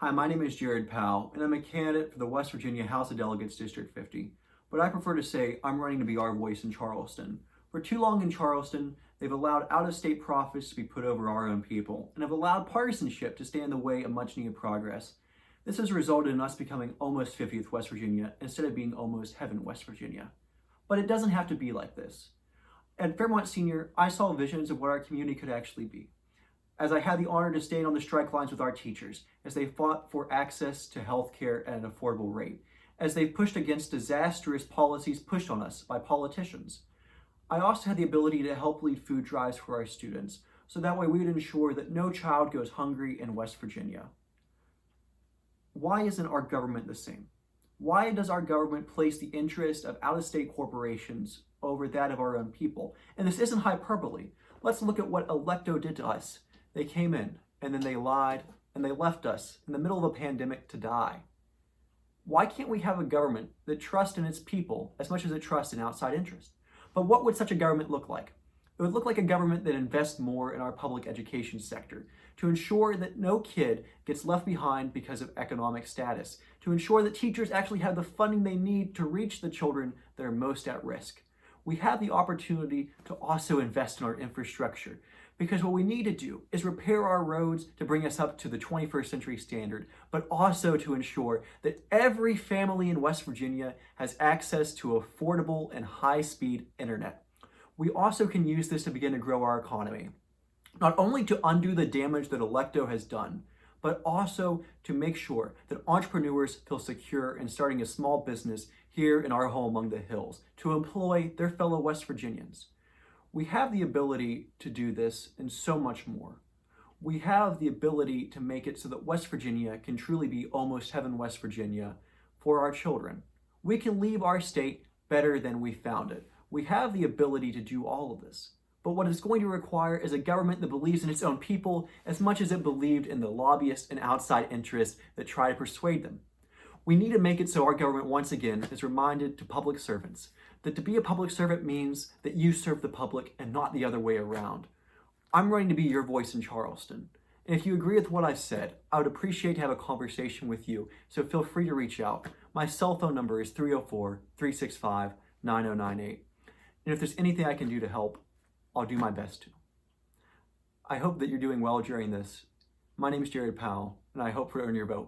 Hi, my name is Jarryd Powell, and I'm a candidate for the West Virginia House of Delegates District 50. But I prefer to say I'm running to be our voice in Charleston. For too long in Charleston, they've allowed out-of-state profits to be put over our own people, and have allowed partisanship to stand in the way of much-needed progress. This has resulted in us becoming almost 50th West Virginia instead of being almost heaven West Virginia. But it doesn't have to be like this. At Fairmont Senior, I saw visions of what our community could actually be, as I had the honor to stand on the strike lines with our teachers, as they fought for access to health care at an affordable rate, as they pushed against disastrous policies pushed on us by politicians. I also had the ability to help lead food drives for our students, so that way we would ensure that no child goes hungry in West Virginia. Why isn't our government the same? Why does our government place the interest of out-of-state corporations over that of our own people? And this isn't hyperbole. Let's look at what Electo did to us. They came in, and then they lied, and they left us in the middle of a pandemic to die. Why can't we have a government that trusts in its people as much as it trusts in outside interest? But what would such a government look like? It would look like a government that invests more in our public education sector, to ensure that no kid gets left behind because of economic status, to ensure that teachers actually have the funding they need to reach the children that are most at risk. We have the opportunity to also invest in our infrastructure, because what we need to do is repair our roads to bring us up to the 21st century standard, but also to ensure that every family in West Virginia has access to affordable and high-speed internet. We also can use this to begin to grow our economy, not only to undo the damage that Electo has done, but also to make sure that entrepreneurs feel secure in starting a small business here in our home among the hills, to employ their fellow West Virginians. We have the ability to do this and so much more. We have the ability to make it so that West Virginia can truly be almost heaven West Virginia for our children. We can leave our state better than we found it. We have the ability to do all of this. But what it's going to require is a government that believes in its own people as much as it believed in the lobbyists and outside interests that try to persuade them. We need to make it so our government once again is reminded to public servants that to be a public servant means that you serve the public and not the other way around. I'm running to be your voice in Charleston. And if you agree with what I've said, I would appreciate to have a conversation with you, so feel free to reach out. My cell phone number is 304-365-9098. And if there's anything I can do to help, I'll do my best to. I hope that you're doing well during this. My name is Jarryd Powell, and I hope to earn your vote.